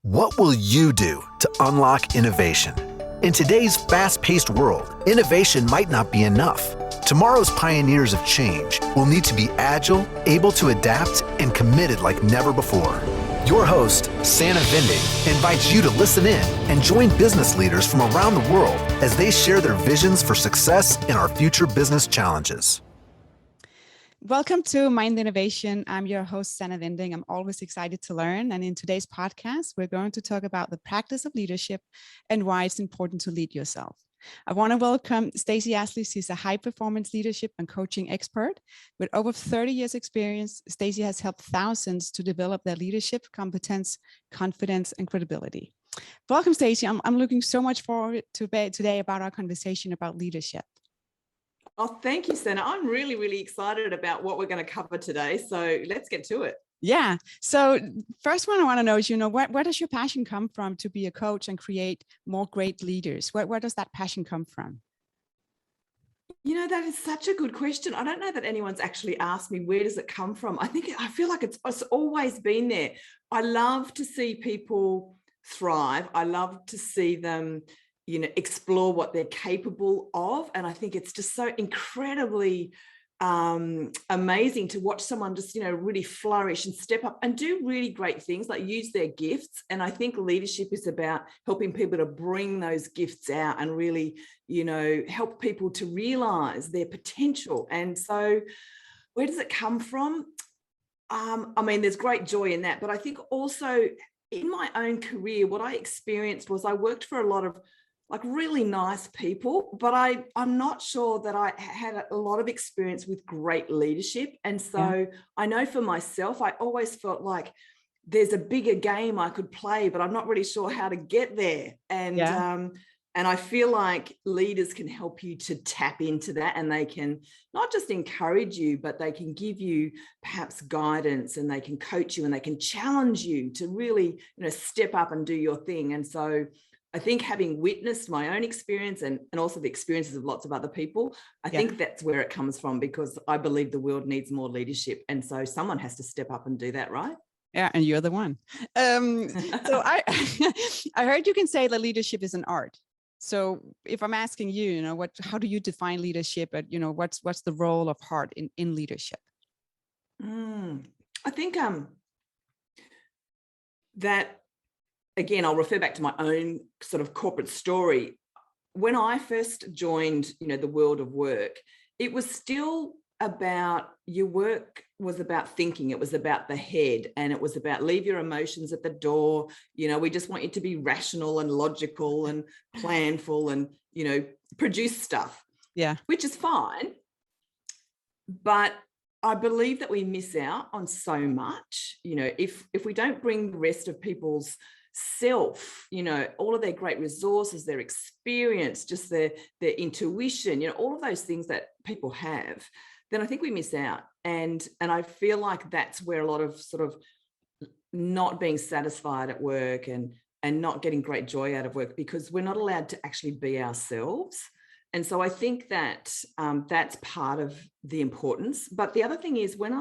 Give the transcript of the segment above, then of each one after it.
What will you do to unlock innovation? In today's fast-paced world, innovation might not be enough. Tomorrow's pioneers of change will need to be agile, able to adapt, and committed like never before. Your host, Sana Vinding, invites you to listen in and join business leaders from around the world as they share their visions for success in our future business challenges. Welcome to Mind Innovation. I'm your host, Sana Vinding. I'm always excited to learn. And in today's podcast, we're going to talk about the practice of leadership and why it's important to lead yourself. I want to welcome Stacy Ashley. She's a high-performance leadership and coaching expert. With over 30 years experience, Stacy has helped thousands to develop their leadership, competence, confidence, and credibility. Welcome, Stacy. I'm looking so much forward to today about our conversation about leadership. Oh, thank you, Sana. I'm really excited about what we're going to cover today. So let's get to it. Yeah. So first one I want to know is, where does your passion come from to be a coach and create more great leaders? Where does that passion come from? That is such a good question. I don't know that anyone's actually asked me, where does it come from? I feel like it's always been there. I love to see people thrive. I love to see them explore what they're capable of. And I think it's just so incredibly amazing to watch someone just, really flourish and step up and do really great things, like use their gifts. And I think leadership is about helping people to bring those gifts out and really, help people to realize their potential. And so where does it come from? There's great joy in that. But I think also in my own career, what I experienced was I worked for a lot of really nice people, but I'm not sure that I had a lot of experience with great leadership. And so I know for myself, I always felt like there's a bigger game I could play, but I'm not really sure how to get there. And I feel like leaders can help you to tap into that, and they can not just encourage you, but they can give you perhaps guidance, and they can coach you, and they can challenge you to really, step up and do your thing. And so I think having witnessed my own experience and also the experiences of lots of other people, I think that's where it comes from, because I believe the world needs more leadership. And so someone has to step up and do that, right? Yeah, and you're the one. So I heard you can say that leadership is an art. So if I'm asking you, how do you define leadership? What's the role of heart in leadership? I think that, again, I'll refer back to my own sort of corporate story. When I first joined, the world of work, it was still about your work was about thinking. It was about the head, and it was about leave your emotions at the door. We just want you to be rational and logical and planful and, produce stuff. Yeah, which is fine. But I believe that we miss out on so much, if we don't bring the rest of people's self, all of their great resources, their experience, just their intuition, all of those things that people have, then I think we miss out. And I feel like that's where a lot of sort of not being satisfied at work and not getting great joy out of work, because we're not allowed to actually be ourselves. And so I think that that's part of the importance. But the other thing is, when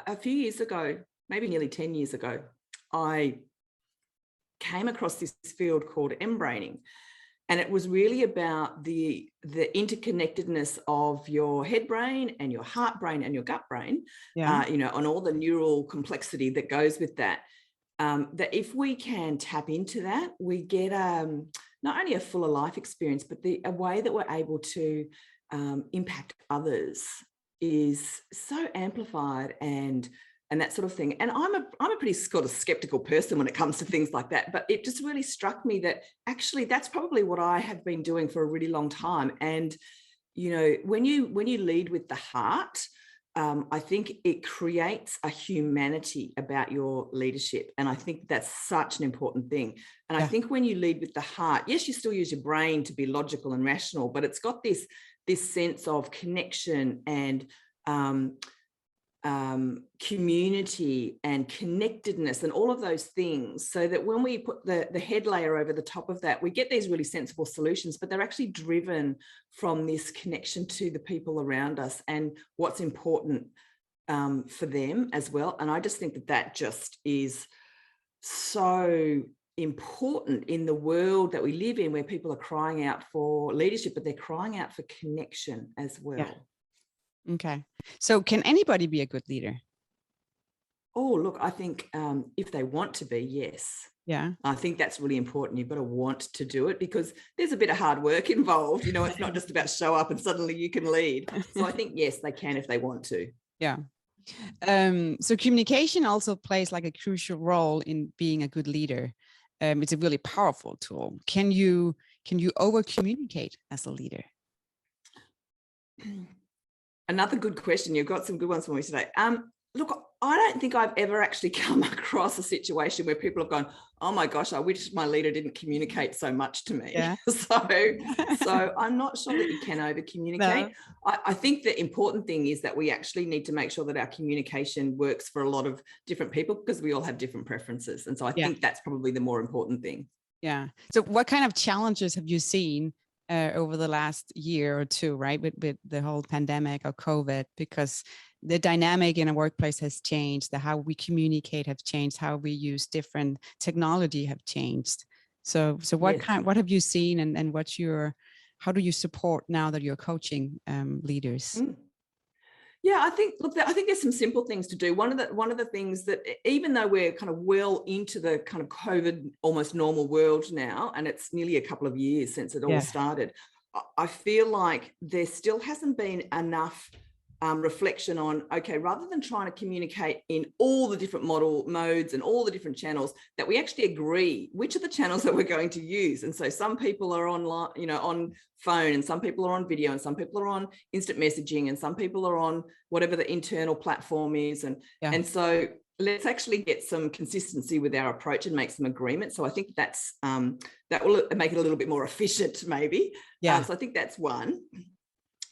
a few years ago, maybe nearly 10 years ago, I came across this field called embraining. And it was really about the interconnectedness of your head brain and your heart brain and your gut brain, and all the neural complexity that goes with that. That if we can tap into that, we get not only a fuller life experience, but a way that we're able to impact others is so amplified and that sort of thing. And I'm a pretty sort of skeptical person when it comes to things like that. But it just really struck me that actually that's probably what I have been doing for a really long time. And, when you lead with the heart, I think it creates a humanity about your leadership. And I think that's such an important thing. And I think when you lead with the heart, yes, you still use your brain to be logical and rational, but it's got this sense of connection and community and connectedness and all of those things, so that when we put the head layer over the top of that, we get these really sensible solutions, but they're actually driven from this connection to the people around us and what's important for them as well. And I just think that just is so important in the world that we live in, where people are crying out for leadership, but they're crying out for connection as well. Yeah. Okay. So can anybody be a good leader? Oh, look, I think if they want to be, yes. Yeah. I think that's really important. You've got to want to do it, because there's a bit of hard work involved. It's not just about show up and suddenly you can lead. So I think, yes, they can if they want to. Yeah. So communication also plays like a crucial role in being a good leader. It's a really powerful tool. Can you over communicate as a leader? Another good question. You've got some good ones for me today. Look, I don't think I've ever actually come across a situation where people have gone, oh my gosh, I wish my leader didn't communicate so much to me. Yeah. So I'm not sure that you can over communicate. No. I think the important thing is that we actually need to make sure that our communication works for a lot of different people, because we all have different preferences. And so I think that's probably the more important thing. Yeah. So what kind of challenges have you seen over the last year or two, right, with the whole pandemic or COVID? Because the dynamic in a workplace has changed, how we communicate have changed, how we use different technology have changed. So what what have you seen, and how do you support now that you're coaching leaders? Yeah, I think there's some simple things to do. One of the things that, even though we're kind of well into the kind of COVID almost normal world now, and it's nearly a couple of years since it all started, I feel like there still hasn't been enough reflection on, okay, rather than trying to communicate in all the different modes and all the different channels, that we actually agree which are the channels that we're going to use. And so some people are online, on phone, and some people are on video, and some people are on instant messaging, and some people are on whatever the internal platform is. And so let's actually get some consistency with our approach and make some agreement. So I think that's that will make it a little bit more efficient, maybe. So I think that's one.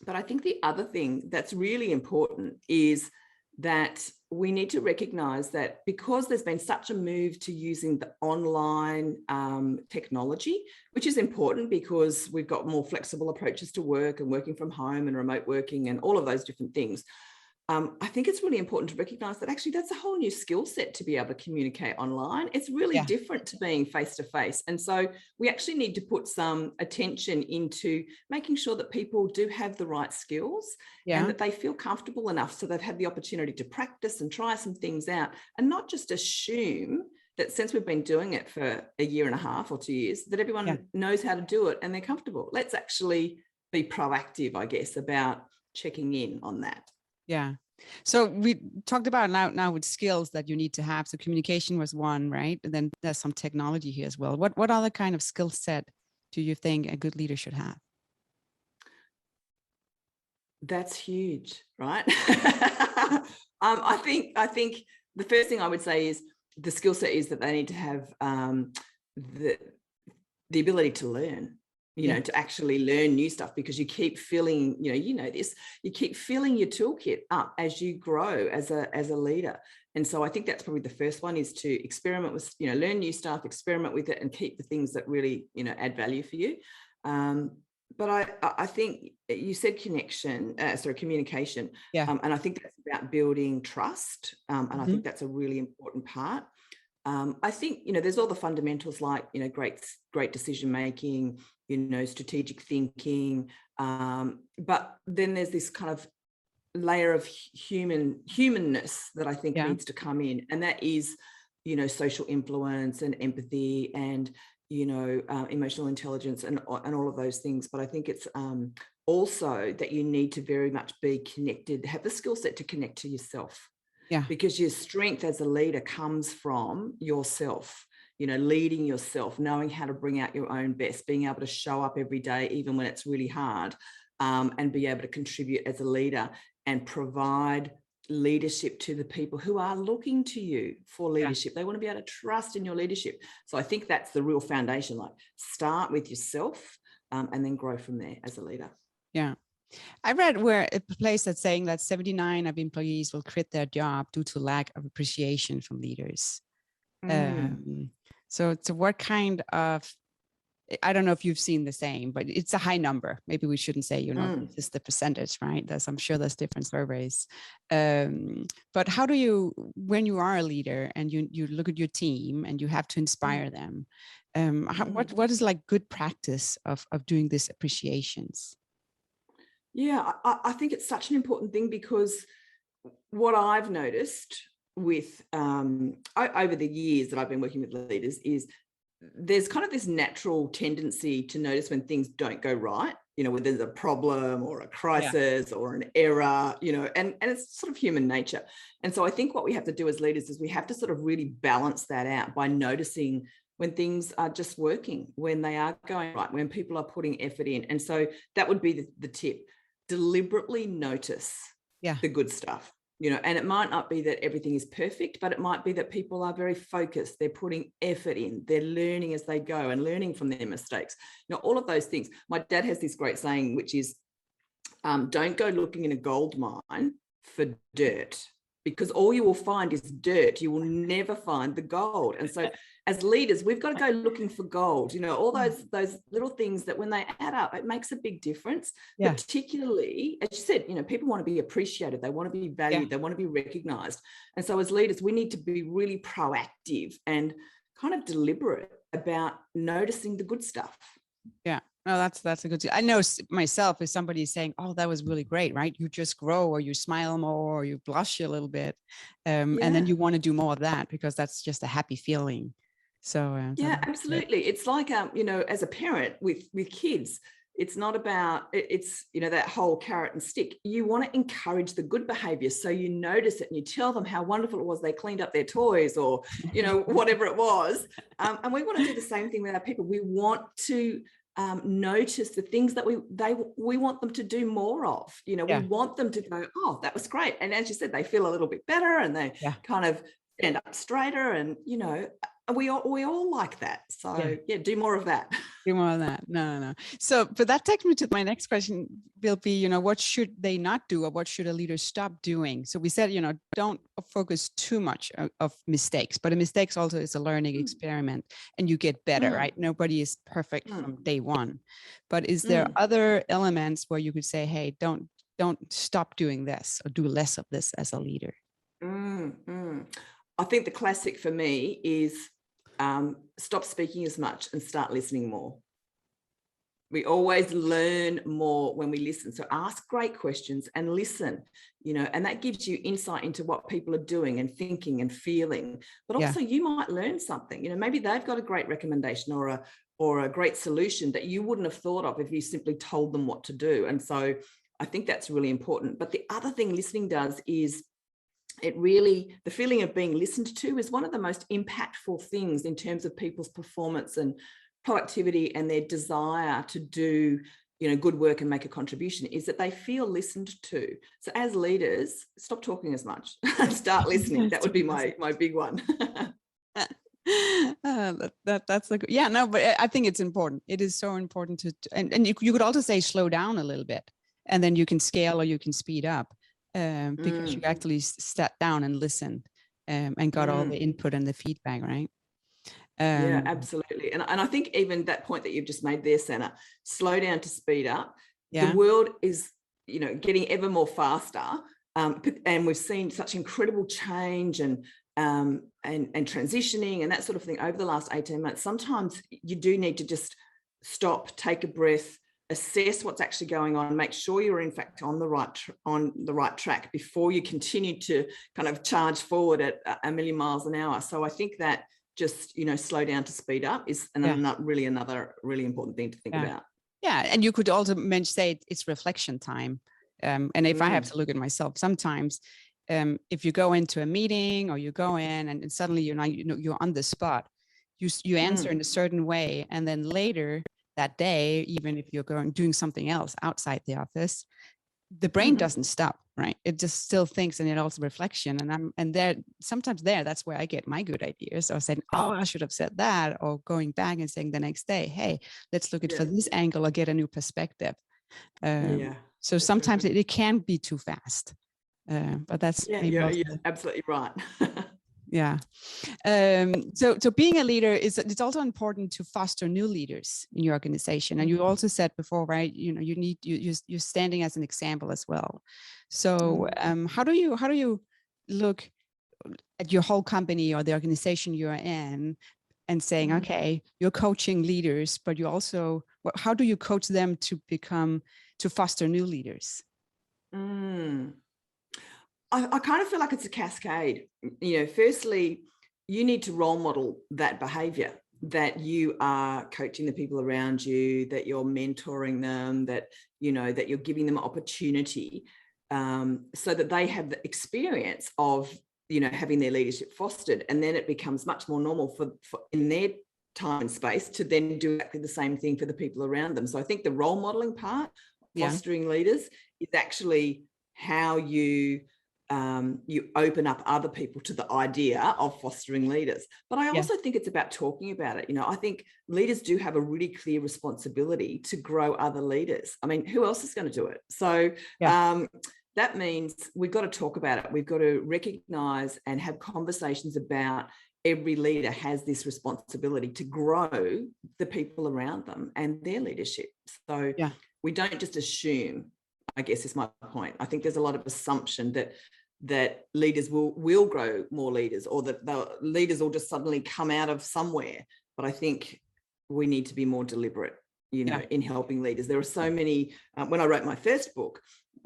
But I think the other thing that's really important is that we need to recognize that, because there's been such a move to using the online technology, which is important because we've got more flexible approaches to work and working from home and remote working and all of those different things. I think it's really important to recognize that actually that's a whole new skill set to be able to communicate online. It's really different to being face-to-face. And so we actually need to put some attention into making sure that people do have the right skills and that they feel comfortable enough so they've had the opportunity to practice and try some things out, and not just assume that since we've been doing it for a year and a half or 2 years, that everyone knows how to do it and they're comfortable. Let's actually be proactive, I guess, about checking in on that. Yeah. So we talked about now with skills that you need to have. So communication was one, right? And then there's some technology here as well. What other kind of skill set do you think a good leader should have? That's huge, right? I think the first thing I would say is the skill set is that they need to have the ability to learn. To actually learn new stuff, because you keep filling, you keep filling your toolkit up as you grow as a leader. And so I think that's probably the first one, is to experiment with, learn new stuff, experiment with it, and keep the things that really, add value for you. But I think you said communication. And I think that's about building trust. And I think that's a really important part. I think, there's all the fundamentals like, great decision-making, strategic thinking. But then there's this kind of layer of humanness that I think needs to come in. And that is, social influence and empathy and, emotional intelligence and all of those things. But I think it's also that you need to very much be connected, have the skill set to connect to yourself. Yeah. Because your strength as a leader comes from yourself, leading yourself, knowing how to bring out your own best, being able to show up every day, even when it's really hard, and be able to contribute as a leader and provide leadership to the people who are looking to you for leadership. They want to be able to trust in your leadership. So I think that's the real foundation, like start with yourself and then grow from there as a leader. Yeah. I read where a place that's saying that 79% of employees will quit their job due to lack of appreciation from leaders. So what kind of I don't know if you've seen the same, but it's a high number. Maybe we shouldn't say, this is the percentage, right? I'm sure there's different surveys. But how do you, when you are a leader and you look at your team and you have to inspire them, what is like good practice of doing these appreciations? Yeah, I think it's such an important thing, because what I've noticed with over the years that I've been working with leaders is there's kind of this natural tendency to notice when things don't go right, when there's a problem or a crisis or an error, and it's sort of human nature. And so I think what we have to do as leaders is we have to sort of really balance that out by noticing when things are just working, when they are going right, when people are putting effort in. And so that would be the tip. Deliberately notice the good stuff. And it might not be that everything is perfect, but it might be that people are very focused. They're putting effort in, they're learning as they go and learning from their mistakes. All of those things. My dad has this great saying, which is, don't go looking in a gold mine for dirt, because all you will find is dirt. You will never find the gold. And so as leaders, we've got to go looking for gold, all those little things that when they add up, it makes a big difference. Particularly, as you said, people want to be appreciated. They want to be valued. They want to be recognized. And so as leaders, we need to be really proactive and kind of deliberate about noticing the good stuff. Yeah. No, that's a good. I know myself, if somebody is saying, "Oh, that was really great," right? You just grow, or you smile more, or you blush a little bit, and then you want to do more of that because that's just a happy feeling. So yeah, absolutely. It's like as a parent with kids, it's not about it's that whole carrot and stick. You want to encourage the good behavior, so you notice it and you tell them how wonderful it was they cleaned up their toys, or whatever it was. And we want to do the same thing with our people. We want to notice the things that we want them to do more of. We want them to go, oh, that was great. And as you said, they feel a little bit better and they kind of stand up straighter, and we all like that. So do more of that. Do more of that. No. So, but that takes me to my next question will be, what should they not do, or what should a leader stop doing? So we said, don't focus too much of mistakes, but a mistake also is a learning experiment, and you get better, right? Nobody is perfect from day one. But is there other elements where you could say, hey, don't stop doing this, or do less of this as a leader? I think the classic for me is stop speaking as much and start listening more. We always learn more when we listen. So ask great questions and listen, and that gives you insight into what people are doing and thinking and feeling. But also you might learn something. Maybe they've got a great recommendation or a great solution that you wouldn't have thought of if you simply told them what to do. And so I think that's really important. But the other thing listening does is the feeling of being listened to is one of the most impactful things in terms of people's performance and productivity and their desire to do, good work and make a contribution, is that they feel listened to. So as leaders, stop talking as much, start listening. That would be my big one. That's like, but I think it's important. It is so important to, and you could also say slow down a little bit, and then you can scale or you can speed up. Because you actually sat down and listened and got all the input and the feedback, right? Yeah, absolutely. And I think even that point that you've just made there, Sana, slow down to speed up. The world is, getting ever more faster. And we've seen such incredible change and transitioning and that sort of thing over the last 18 months. Sometimes you do need to just stop, take a breath, assess what's actually going on, make sure you're in fact on the right track before you continue to kind of charge forward at a million miles an hour. So I think that just, slow down to speed up is another really important thing to think about. Yeah, and you could also say it's reflection time. And if I have to look at myself, sometimes if you go into a meeting or you go in and suddenly you're on the spot, you answer in a certain way, and then later that day, even if you're doing something else outside the office, the brain doesn't stop, right? It just still thinks, and it also reflection. And that's where I get my good ideas, or saying, oh, I should have said that, or going back and saying the next day, hey, let's look at for this angle or get a new perspective. So sometimes it can be too fast, but that's you're absolutely right. Yeah. So being a leader it's also important to foster new leaders in your organization. And you also said before, right? You know, you're standing as an example as well. So how do you look at your whole company or the organization you're in and saying, okay, you're coaching leaders, but you also, how do you coach them to foster new leaders? I kind of feel like it's a cascade. You know, firstly, you need to role model that behavior, that you are coaching the people around you, that you're mentoring them, that, you know, that you're giving them opportunity, so that they have the experience of, you know, having their leadership fostered. And then it becomes much more normal for in their time and space to then do exactly the same thing for the people around them. So I think the role modeling part, fostering leaders, is actually how you open up other people to the idea of fostering leaders. But I also think it's about talking about it. You know, I think leaders do have a really clear responsibility to grow other leaders. I mean, who else is going to do it? So that means we've got to talk about it. We've got to recognize and have conversations about every leader has this responsibility to grow the people around them and their leadership. So we don't just assume, I guess is my point. I think there's a lot of assumption that leaders will grow more leaders, or that the leaders will just suddenly come out of somewhere. But I think we need to be more deliberate, you know, in helping leaders. There are so many, when I wrote my first book,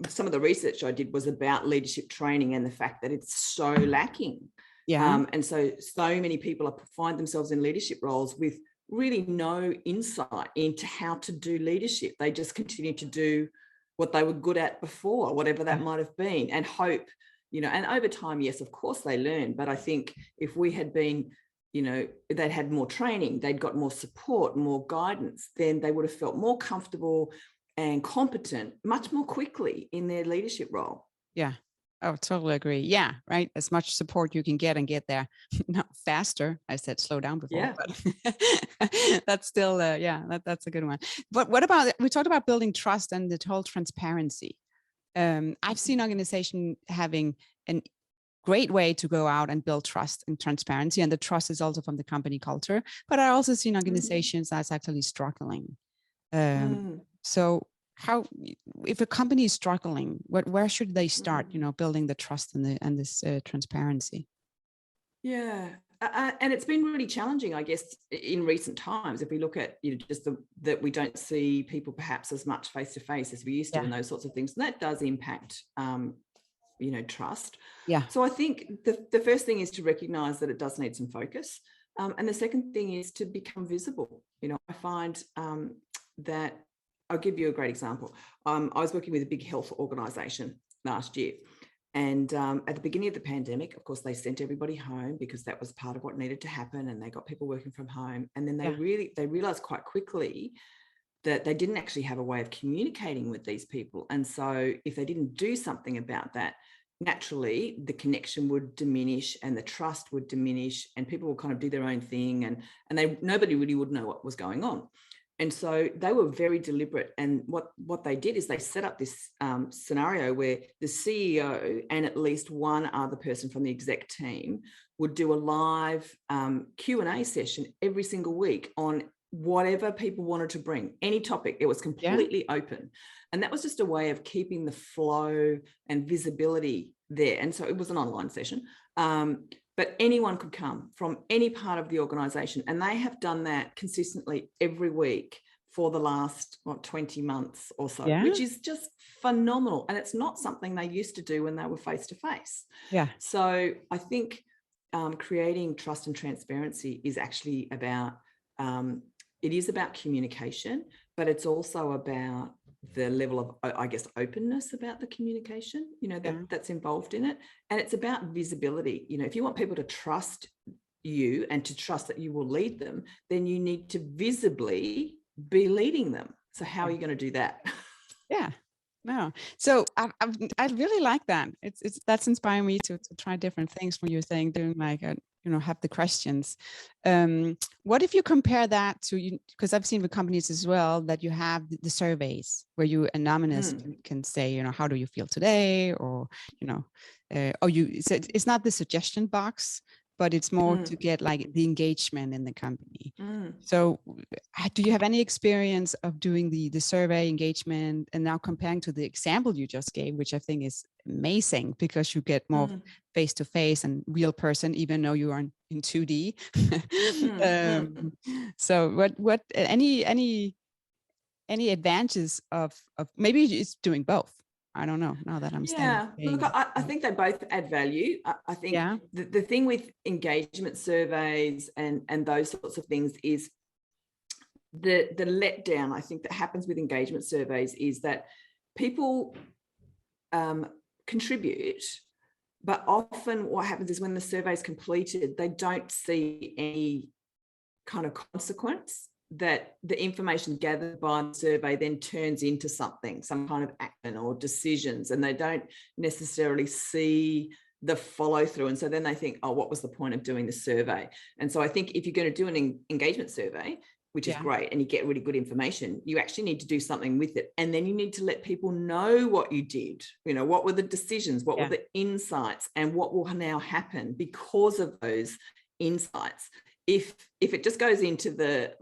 some of the research I did was about leadership training and the fact that it's so lacking. And so many people find themselves in leadership roles with really no insight into how to do leadership. They just continue to do what they were good at before, whatever that might have been, and hope, you know, and over time, yes, of course they learn. But I think if we had been, you know, they'd had more training, they'd got more support, more guidance, then they would have felt more comfortable and competent much more quickly in their leadership role. Yeah. Oh, totally agree. Yeah. Right. As much support you can get and get there. Not faster. I said slow down before, but that's still, that's a good one. But what about, we talked about building trust and the whole transparency. I've seen organizations having a great way to go out and build trust and transparency. And the trust is also from the company culture, but I also seen organizations that's actually struggling. So how, if a company is struggling, where should they start, you know, building the trust and this transparency? And it's been really challenging, I guess, in recent times. If we look at, you know, just that we don't see people perhaps as much face to face as we used to, and those sorts of things, and that does impact, you know, trust. So I think the first thing is to recognize that it does need some focus, and the second thing is to become visible. You know, I find that, I'll give you a great example. I was working with a big health organization last year. And at the beginning of the pandemic, of course, they sent everybody home because that was part of what needed to happen. And they got people working from home. And then they realized quite quickly that they didn't actually have a way of communicating with these people. And so if they didn't do something about that, naturally the connection would diminish and the trust would diminish, and people will kind of do their own thing, and nobody really would know what was going on. And so they were very deliberate. And what they did is they set up this scenario where the CEO and at least one other person from the exec team would do a live Q&A session every single week on whatever people wanted to bring, any topic. It was completely open. And that was just a way of keeping the flow and visibility there. And so it was an online session. But anyone could come from any part of the organization. And they have done that consistently every week for the last 20 months or so, which is just phenomenal. And it's not something they used to do when they were face to face. So I think creating trust and transparency is actually about, it is about communication, but it's also about the level of, I guess, openness about the communication, you know, that's involved in it. And it's about visibility. You know, if you want people to trust you and to trust that you will lead them, then you need to visibly be leading them. So how are you going to do that? No. So I really like that. That's inspiring me to try different things when you're saying doing like you know, have the questions. What if you compare that to, because I've seen with companies as well that you have the surveys where you anonymous can say, you know, how do you feel today, or you know, it's not the suggestion box, but it's more to get like the engagement in the company. So do you have any experience of doing the survey engagement and now comparing to the example you just gave, which I think is amazing because you get more face-to-face and real person, even though you are in 2D. So what any advantages of maybe it's doing both? I don't know, now that I'm saying. Look, I think they both add value. I think the thing with engagement surveys and those sorts of things is the letdown, I think, that happens with engagement surveys is that people contribute, but often what happens is when the survey is completed, they don't see any kind of consequence that the information gathered by the survey then turns into something, some kind of action or decisions, and they don't necessarily see the follow through. And so then they think, oh, what was the point of doing the survey? And so I think if you're going to do an engagement survey, which is great, and you get really good information, you actually need to do something with it. And then you need to let people know what you did, you know, what were the decisions, what were the insights, and what will now happen because of those insights. If it just goes into the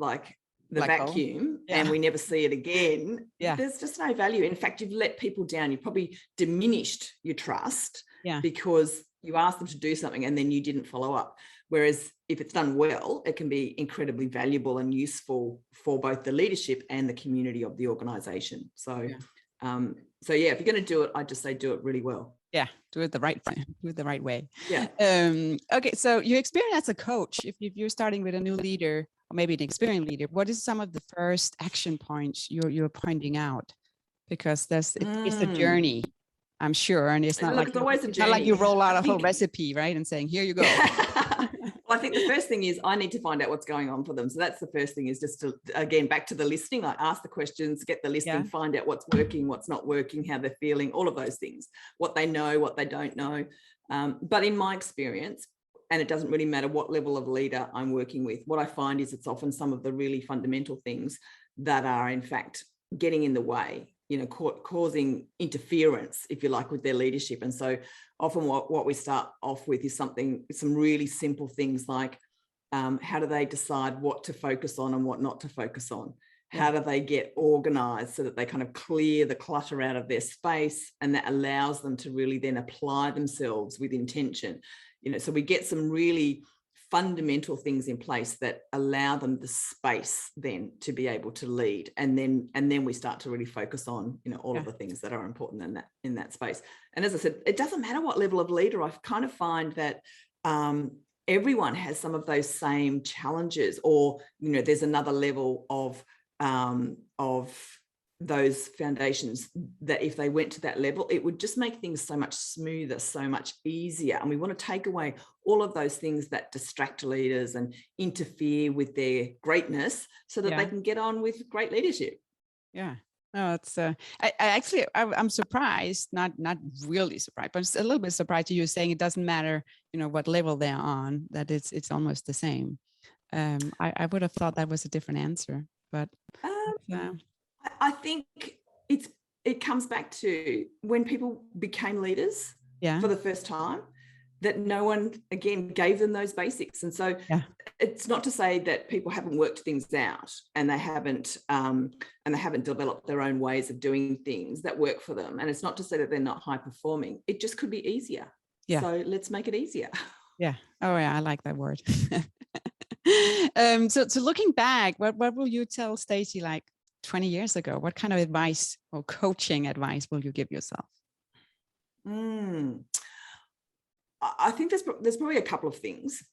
vacuum and we never see it again, there's just no value. In fact, you've let people down. You've probably diminished your trust because you asked them to do something and then you didn't follow up. Whereas if it's done well, it can be incredibly valuable and useful for both the leadership and the community of the organization. So, if you're going to do it, I just say do it really well. Yeah, do it the right way. Yeah. Okay, so your experience as a coach, if you're starting with a new leader or maybe an experienced leader, what is some of the first action points you're pointing out? Because it's a journey, I'm sure, and it's not like you roll out a whole recipe, right, and saying here you go. Well, I think the first thing is I need to find out what's going on for them. So that's the first thing, is just to, again, back to the listening. I ask the questions, get the listing, find out what's working, what's not working, how they're feeling, all of those things, what they know, what they don't know. But in my experience, and it doesn't really matter what level of leader I'm working with, what I find is it's often some of the really fundamental things that are, in fact, getting in the way, you know, causing interference, if you like, with their leadership. And so often what we start off with is some really simple things like how do they decide what to focus on and what not to focus on? How do they get organized so that they kind of clear the clutter out of their space, and that allows them to really then apply themselves with intention? You know, so we get some really fundamental things in place that allow them the space then to be able to lead, and then we start to really focus on, you know, all of the things that are important in that space. And as I said, it doesn't matter what level of leader. I kind of find that everyone has some of those same challenges, or, you know, there's another level of those foundations that if they went to that level, it would just make things so much smoother, so much easier. And we want to take away all of those things that distract leaders and interfere with their greatness so that they can get on with great leadership. Yeah. No, it's I'm surprised, not really surprised, but it's a little bit surprised to you saying it doesn't matter, you know, what level they're on, that it's almost the same. I would have thought that was a different answer, but I think it comes back to when people became leaders for the first time, that no one, again, gave them those basics. And so it's not to say that people haven't worked things out and they haven't developed their own ways of doing things that work for them. And it's not to say that they're not high performing. It just could be easier. Yeah. So let's make it easier. Yeah. Oh yeah, I like that word. So looking back, what will you tell Stacy like 20 years ago? What kind of advice or coaching advice will you give yourself? I think there's probably a couple of things.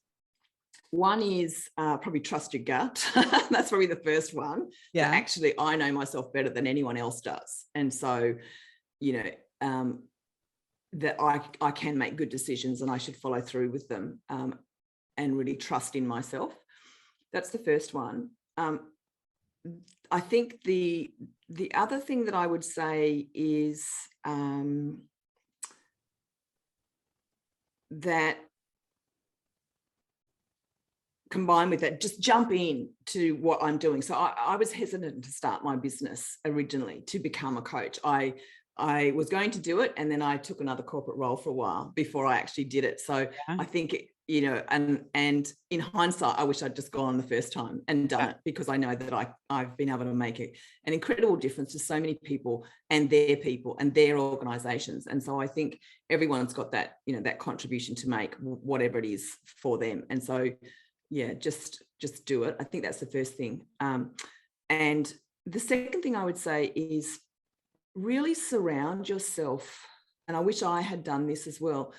One is probably trust your gut. That's probably the first one. Yeah. Actually, I know myself better than anyone else does. And so, you know, that I can make good decisions and I should follow through with them, and really trust in myself. That's the first one. I think the other thing that I would say is that combined with that, just jump in to what I'm doing. So I was hesitant to start my business originally to become a coach. I was going to do it, and then I took another corporate role for a while before I actually did it. So I think and in hindsight, I wish I'd just gone the first time and done it, because I know that I've been able to make an incredible difference to so many people and their organizations. And so I think everyone's got that, that contribution to make, whatever it is for them. And so, yeah, just do it. I think that's the first thing. And the second thing I would say is really surround yourself. And I wish I had done this as well.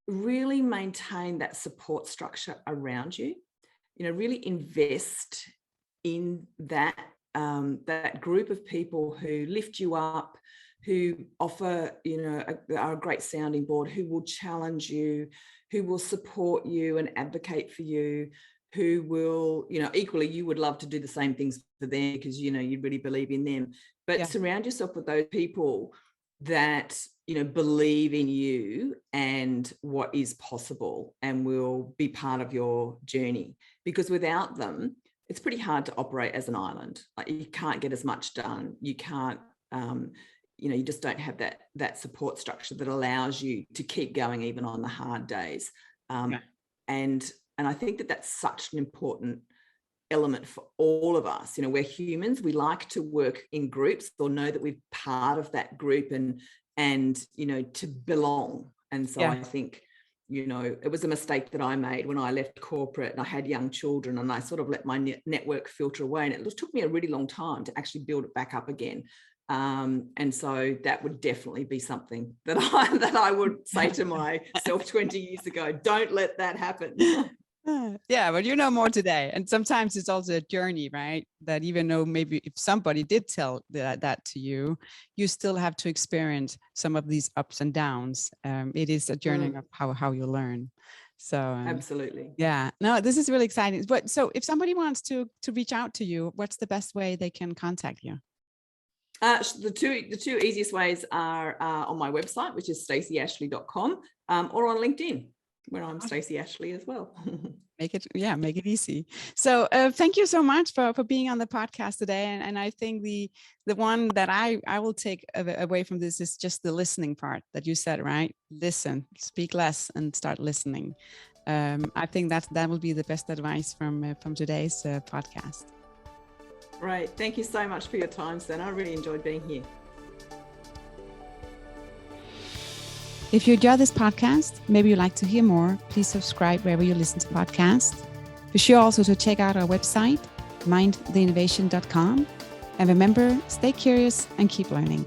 Really maintain that support structure around you, really invest in that, that group of people who lift you up, who offer, are a great sounding board, who will challenge you, who will support you and advocate for you, who will, equally, you would love to do the same things for them because, you really believe in them. But surround yourself with those people that, believe in you and what is possible and will be part of your journey. Because without them, it's pretty hard to operate as an island. Like, you can't get as much done. You can't, you just don't have that support structure that allows you to keep going even on the hard days. And I think that that's such an important element for all of us. We're humans. We like to work in groups or know that we're part of that group and to belong. And so I think, it was a mistake that I made when I left corporate and I had young children, and I sort of let my network filter away, and it took me a really long time to actually build it back up again. And so that would definitely be something that I would say to myself 20 years ago. Don't let that happen. Yeah, but you know more today. And sometimes it's also a journey, right? That even though maybe if somebody did tell that to you, you still have to experience some of these ups and downs. It is a journey of how you learn. So absolutely. Yeah, no, this is really exciting. But so if somebody wants to reach out to you, what's the best way they can contact you? The two easiest ways are on my website, which is stacyashley.com, or on LinkedIn, where I'm Stacy Ashley as well. Make it easy. So thank you so much for being on the podcast today. And I think the one that I will take away from this is just the listening part that you said, right? Listen, speak less and start listening. I think that will be the best advice from today's podcast. Right. Thank you so much for your time, Sen. I really enjoyed being here. If you enjoy this podcast, maybe you'd like to hear more, please subscribe wherever you listen to podcasts. Be sure also to check out our website, mindtheinnovation.com. And remember, stay curious and keep learning.